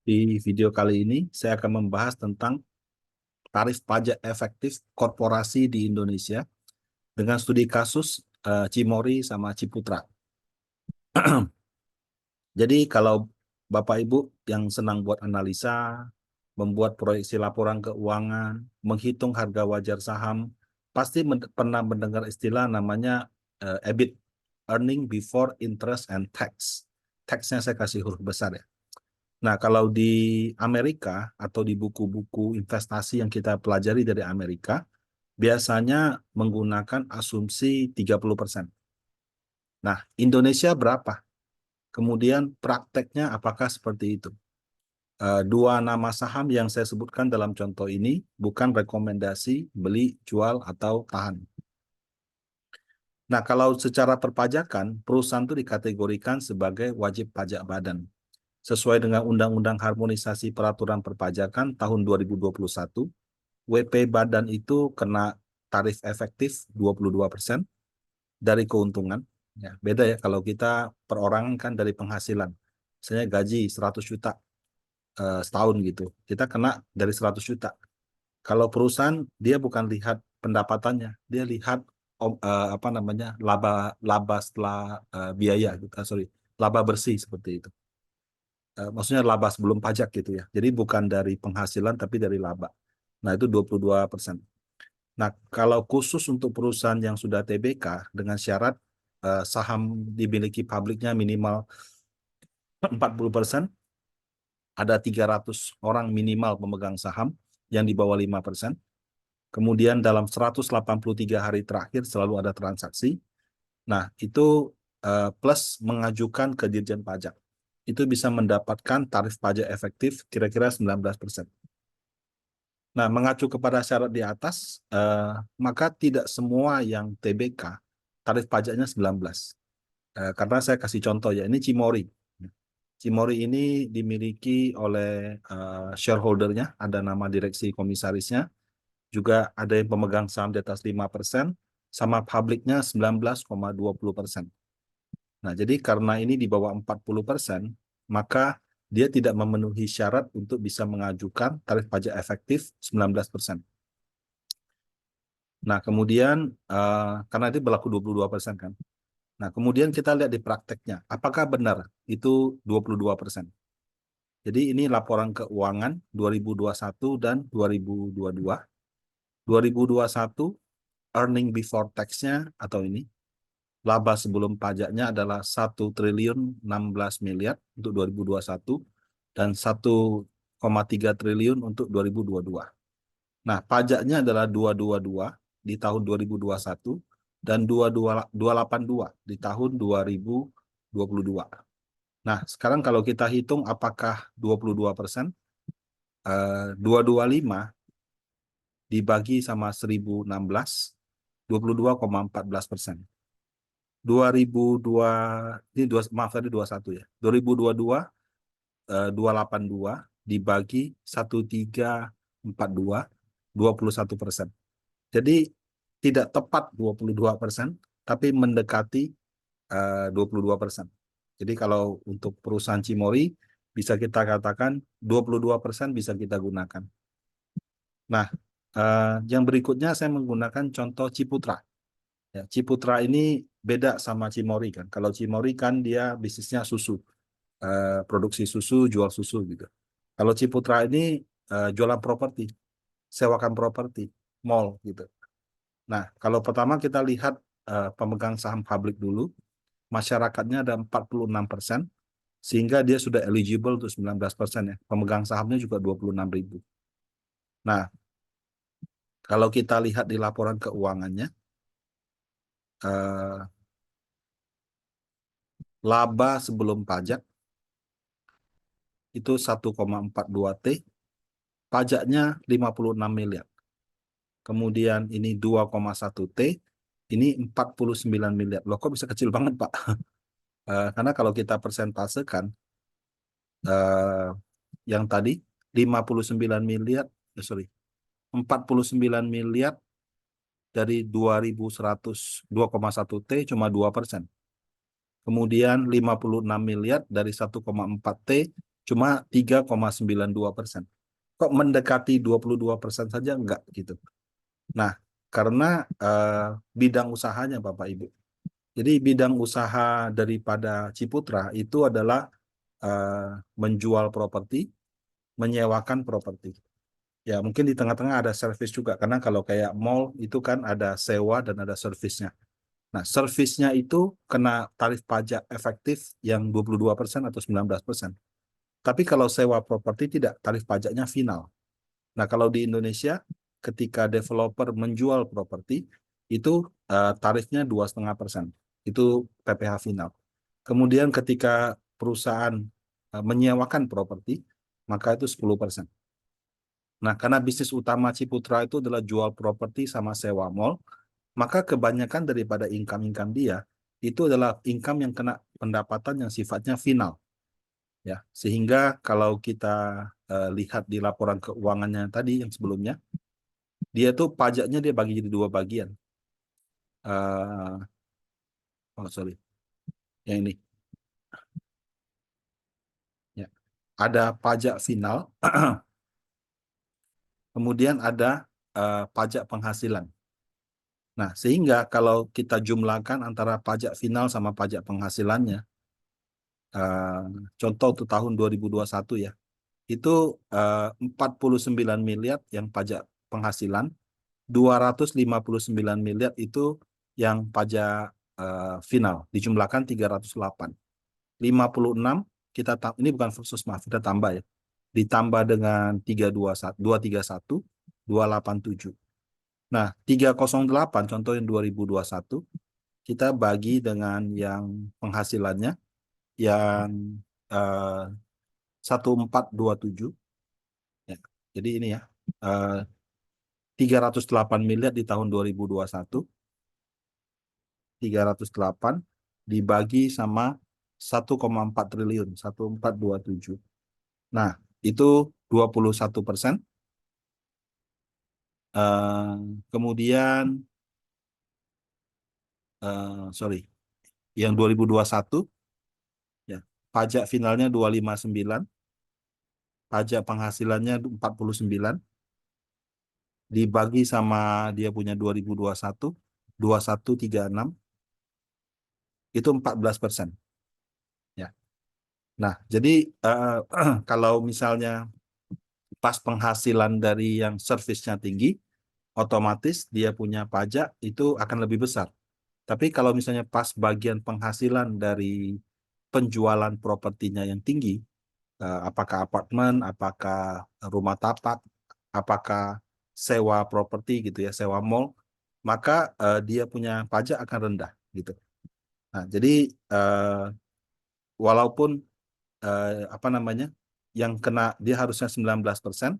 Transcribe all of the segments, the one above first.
Di video kali ini saya akan membahas tentang tarif pajak efektif korporasi di Indonesia dengan studi kasus Cimori sama Ciputra. Jadi kalau Bapak Ibu yang senang buat analisa, membuat proyeksi laporan keuangan, menghitung harga wajar saham, pasti pernah mendengar istilah namanya EBIT, Earning Before Interest and Tax. Tax-nya saya kasih huruf besar ya. Nah, kalau di Amerika atau di buku-buku investasi yang kita pelajari dari Amerika, biasanya menggunakan asumsi 30%. Nah, Indonesia berapa? Kemudian prakteknya apakah seperti itu? Dua nama saham yang saya sebutkan dalam contoh ini bukan rekomendasi beli, jual, atau tahan. Nah, kalau secara perpajakan, perusahaan itu dikategorikan sebagai wajib pajak badan. Sesuai dengan Undang-Undang Harmonisasi Peraturan Perpajakan tahun 2021, WP badan itu kena tarif efektif 22% dari keuntungan. Ya, beda ya kalau kita perorangan kan dari penghasilan. Misalnya gaji 100 juta setahun gitu. Kita kena dari 100 juta. Kalau perusahaan dia bukan lihat pendapatannya, dia lihat apa namanya laba laba setelah biaya gitu. Sorry, laba bersih seperti itu. Maksudnya laba sebelum pajak gitu ya. Jadi bukan dari penghasilan tapi dari laba. Nah, itu 22%. Nah, kalau khusus untuk perusahaan yang sudah TBK dengan syarat saham dimiliki publiknya minimal 40%, ada 300 orang minimal pemegang saham yang di bawah 5%. Kemudian dalam 183 hari terakhir selalu ada transaksi. Nah, itu plus mengajukan ke Dirjen Pajak. Itu bisa mendapatkan tarif pajak efektif kira-kira 19%. Nah, mengacu kepada syarat di atas, maka tidak semua yang TBK tarif pajaknya 19. Karena saya kasih contoh ya, ini Cimori. Cimori ini dimiliki oleh shareholdernya, ada nama direksi komisarisnya, juga ada yang pemegang saham di atas 5%, sama publiknya 19,20%. Nah, jadi karena ini di bawah 40%, maka dia tidak memenuhi syarat untuk bisa mengajukan tarif pajak efektif 19%. Nah, kemudian karena itu berlaku 22% kan. Nah, kemudian kita lihat di prakteknya, apakah benar itu 22%? Jadi ini laporan keuangan 2021 dan 2022. 2021 earning before tax-nya atau ini laba sebelum pajaknya adalah 1.016 miliar untuk 2021 dan 1,3 triliun untuk 2022. Nah, pajaknya adalah 222 di tahun 2021 dan 282 di tahun 2022. Nah, sekarang kalau kita hitung apakah 22%, 225 dibagi sama 1016, 22,14%. 2002, ini maaf tadi 21 ya. 2022, 282 dibagi 1342, 21%. Jadi tidak tepat 22%, tapi mendekati 22%. Jadi kalau untuk perusahaan Cimori, bisa kita katakan 22% bisa kita gunakan. Nah, yang berikutnya saya menggunakan contoh Ciputra. Ya, Ciputra ini beda sama Cimori kan. Kalau Cimori kan dia bisnisnya susu, produksi susu, jual susu gitu. Kalau Ciputra ini jualan properti, sewakan properti, mall gitu. Nah, kalau pertama kita lihat pemegang saham publik dulu, masyarakatnya ada 46%, sehingga dia sudah eligible untuk 19% ya. Pemegang sahamnya juga 26.000. Nah, kalau kita lihat di laporan keuangannya, eh, laba sebelum pajak itu 1,42 T, pajaknya 56 miliar. Kemudian ini 2,1 T, ini 49 miliar. Loh kok bisa kecil banget, Pak? Karena kalau kita persentasekan, yang tadi 59 miliar, sorry, 49 miliar dari 2.100, 2,1 T cuma 2%. Kemudian 56 miliar dari 1,4 T cuma 3,92%. Kok mendekati 22% saja enggak gitu. Nah, karena bidang usahanya Bapak Ibu. Jadi bidang usaha daripada Ciputra itu adalah menjual properti, menyewakan properti. Ya, mungkin di tengah-tengah ada servis juga, karena kalau kayak mall itu kan ada sewa dan ada servisnya. Nah, servisnya itu kena tarif pajak efektif yang 22% atau 19%. Tapi kalau sewa properti tidak, tarif pajaknya final. Nah, kalau di Indonesia, ketika developer menjual properti, itu tarifnya 2,5%. Itu PPh final. Kemudian ketika perusahaan menyewakan properti, maka itu 10%. Nah, karena bisnis utama Ciputra itu adalah jual properti sama sewa mall, maka kebanyakan daripada income-income dia itu adalah income yang kena pendapatan yang sifatnya final. Ya, sehingga kalau kita lihat di laporan keuangannya tadi yang sebelumnya, dia tuh pajaknya dia bagi jadi dua bagian. Oh sorry, yang ini. Ya, ada pajak final, kemudian ada pajak penghasilan. Nah, sehingga kalau kita jumlahkan antara pajak final sama pajak penghasilannya, eh, contoh untuk tahun 2021 ya, itu 49 miliar yang pajak penghasilan, 259 miliar itu yang pajak final, dijumlahkan 308. 56 kita ini bukan versus, maaf, kita tambah ya. Ditambah dengan 321, 231, 287. Nah, 308 contoh yang 2021 kita bagi dengan yang penghasilannya yang eh, 1427 ya. Jadi ini ya, 308 miliar di tahun 2021, 308 dibagi sama 1,4 triliun, 1427. Nah, itu 21%. Kemudian, sorry, yang 2021, ya, pajak finalnya 259, pajak penghasilannya 49, dibagi sama dia punya 2021, 2136, itu 14%. Ya. Nah, jadi kalau misalnya pas penghasilan dari yang servisnya tinggi, otomatis dia punya pajak itu akan lebih besar. Tapi kalau misalnya pas bagian penghasilan dari penjualan propertinya yang tinggi, apakah apartemen, apakah rumah tapak, apakah sewa properti gitu ya, sewa mall, maka dia punya pajak akan rendah gitu. Nah, jadi eh, walaupun apa namanya, yang kena dia harusnya 19%,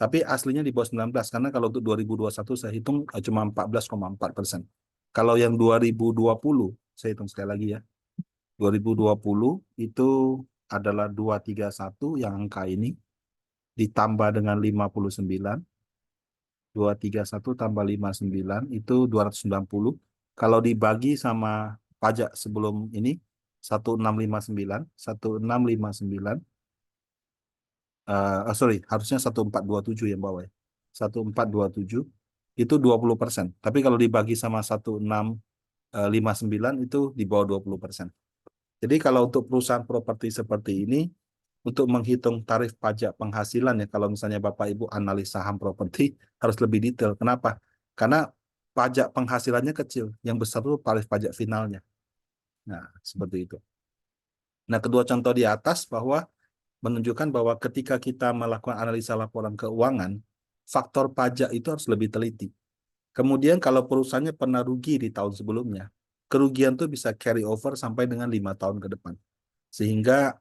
tapi aslinya di bawah 19, karena kalau untuk 2021 saya hitung cuma 14,4%. Kalau yang 2020, saya hitung sekali lagi ya, 2020 itu adalah 231 yang angka ini, ditambah dengan 59, 231 tambah 59 itu 290. Kalau dibagi sama pajak sebelum ini, 1659, 1659, sorry, harusnya 1427 yang bawah ya. 1427 itu 20%. Tapi kalau dibagi sama 1659 itu di bawah 20%. Jadi kalau untuk perusahaan properti seperti ini, untuk menghitung tarif pajak penghasilan ya, kalau misalnya Bapak Ibu analis saham properti harus lebih detail. Kenapa? Karena pajak penghasilannya kecil, yang besar itu tarif pajak finalnya. Nah, seperti itu. Nah, kedua contoh di atas bahwa menunjukkan bahwa ketika kita melakukan analisa laporan keuangan, faktor pajak itu harus lebih teliti. Kemudian kalau perusahaannya pernah rugi di tahun sebelumnya, kerugian itu bisa carry over sampai dengan 5 tahun ke depan. Sehingga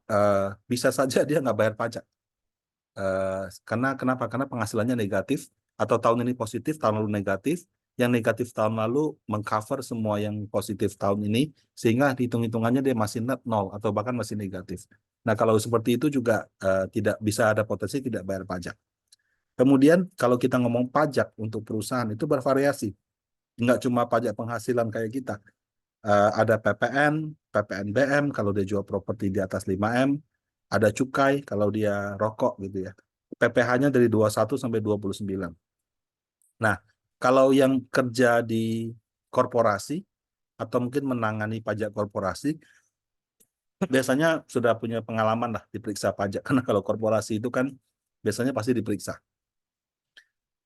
bisa saja dia nggak bayar pajak. Karena kenapa? Karena penghasilannya negatif, atau tahun ini positif, tahun lalu negatif. Yang negatif tahun lalu mengcover semua yang positif tahun ini, sehingga hitung-hitungannya dia masih net nol atau bahkan masih negatif. Nah, kalau seperti itu juga tidak bisa ada potensi tidak bayar pajak. Kemudian kalau kita ngomong pajak untuk perusahaan itu bervariasi. Nggak cuma pajak penghasilan kayak kita. Ada PPN, PPNBM kalau dia jual properti di atas 5M, ada cukai kalau dia rokok gitu ya. PPh-nya dari 21 sampai 29. Nah, kalau yang kerja di korporasi atau mungkin menangani pajak korporasi, biasanya sudah punya pengalaman lah diperiksa pajak. Karena kalau korporasi itu kan biasanya pasti diperiksa.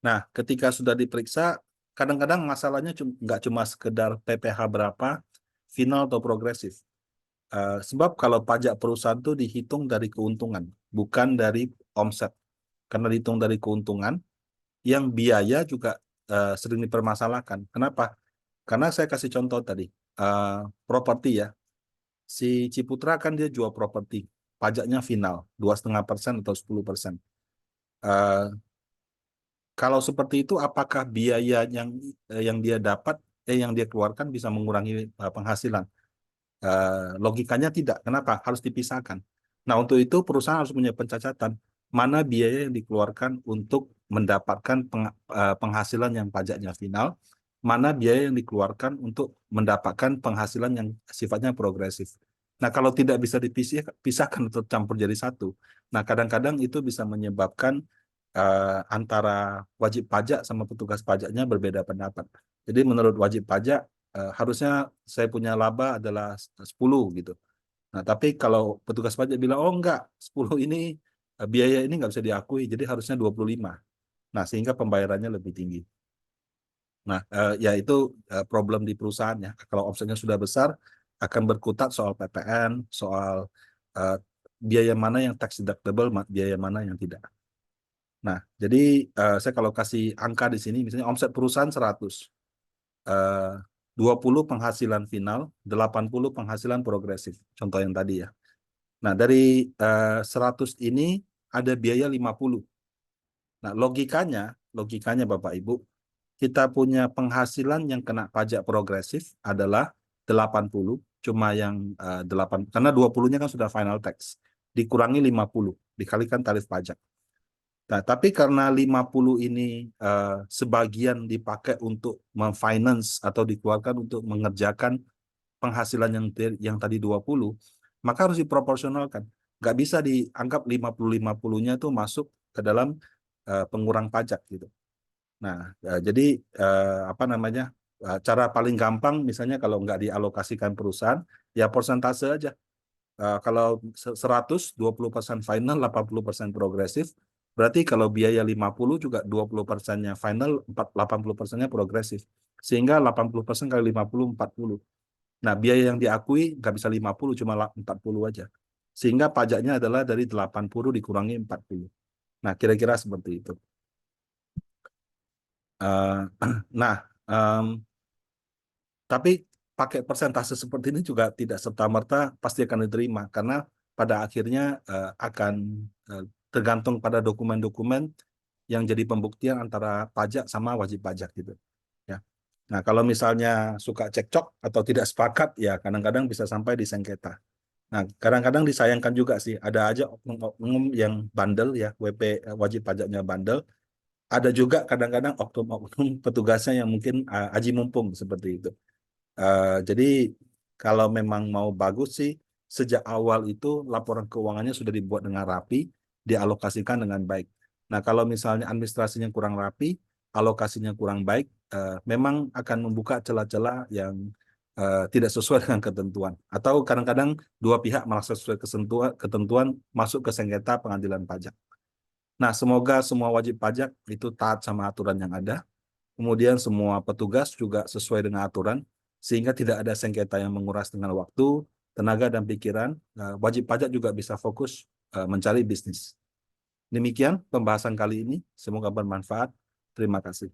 Nah, ketika sudah diperiksa, kadang-kadang masalahnya nggak cuma sekedar PPh berapa, final atau progresif. Sebab kalau pajak perusahaan itu dihitung dari keuntungan, bukan dari omset. Karena dihitung dari keuntungan, yang biaya juga sering dipermasalahkan. Kenapa? Karena saya kasih contoh tadi, uh, properti ya. Si Ciputra kan dia jual properti, pajaknya final 2,5% atau 10%. Uh, Kalau seperti itu, apakah biaya yang dia dapat, yang dia keluarkan bisa mengurangi penghasilan? Logikanya tidak. Kenapa? Harus dipisahkan. Nah, untuk itu perusahaan harus punya pencacatan mana biaya yang dikeluarkan untuk mendapatkan penghasilan yang pajaknya final, mana biaya yang dikeluarkan untuk mendapatkan penghasilan yang sifatnya progresif. Nah, kalau tidak bisa dipisahkan atau campur jadi satu, nah kadang-kadang itu bisa menyebabkan antara wajib pajak sama petugas pajaknya berbeda pendapat. Jadi menurut wajib pajak harusnya saya punya laba adalah 10 gitu. Nah, tapi kalau petugas pajak bilang, oh enggak, 10 ini biaya ini nggak bisa diakui, jadi harusnya 25. Nah, sehingga pembayarannya lebih tinggi. Nah, ya itu problem di perusahaan ya. Kalau omsetnya sudah besar, akan berkutat soal PPN, soal eh, biaya mana yang tax deductible, biaya mana yang tidak. Nah, jadi saya kalau kasih angka di sini, misalnya omset perusahaan 100, eh, 20 penghasilan final, 80 penghasilan progresif. Contoh yang tadi ya. Nah, dari 100 ini ada biaya 50. Nah, logikanya Bapak Ibu, kita punya penghasilan yang kena pajak progresif adalah 80, cuma yang 8, karena 20-nya kan sudah final tax. Dikurangi 50, dikalikan tarif pajak. Nah, tapi karena 50 ini sebagian dipakai untuk memfinance atau dikeluarkan untuk mengerjakan penghasilan yang tadi 20, maka harus diproporsionalkan. Nggak bisa dianggap 50-50-nya itu masuk ke dalam pengurang pajak gitu. Nah, jadi apa namanya? Cara paling gampang misalnya kalau nggak dialokasikan perusahaan, ya persentase aja. Kalau 100, 20% final, 80% progresif. Berarti kalau biaya 50 juga 20%-nya final, 80%-nya progresif. Sehingga 80% kali 50, 40. Nah, biaya yang diakui nggak bisa 50, cuma 40 aja. Sehingga pajaknya adalah dari 80 dikurangi 40. Nah, kira-kira seperti itu. Uh, nah, um, tapi pakai persentase seperti ini juga tidak serta-merta pasti akan diterima karena pada akhirnya akan uh, tergantung pada dokumen-dokumen yang jadi pembuktian antara pajak sama wajib pajak gitu ya. Nah, kalau misalnya suka cekcok atau tidak sepakat ya kadang-kadang bisa sampai disengketa. Nah, kadang-kadang disayangkan juga sih ada aja oknum-oknum yang bandel ya, wajib pajaknya bandel. Ada juga kadang-kadang oknum-oknum petugasnya yang mungkin aji mumpung seperti itu. Jadi kalau memang mau bagus sih, sejak awal itu laporan keuangannya sudah dibuat dengan rapi, dialokasikan dengan baik. Nah, kalau misalnya administrasinya kurang rapi, alokasinya kurang baik, memang akan membuka celah-celah yang tidak sesuai dengan ketentuan. Atau kadang-kadang dua pihak merasa sesuai ketentuan masuk ke sengketa pengadilan pajak. Nah, semoga semua wajib pajak itu taat sama aturan yang ada. Kemudian semua petugas juga sesuai dengan aturan, sehingga tidak ada sengketa yang menguras dengan waktu, tenaga, dan pikiran. Wajib pajak juga bisa fokus mencari bisnis. Demikian pembahasan kali ini. Semoga bermanfaat. Terima kasih.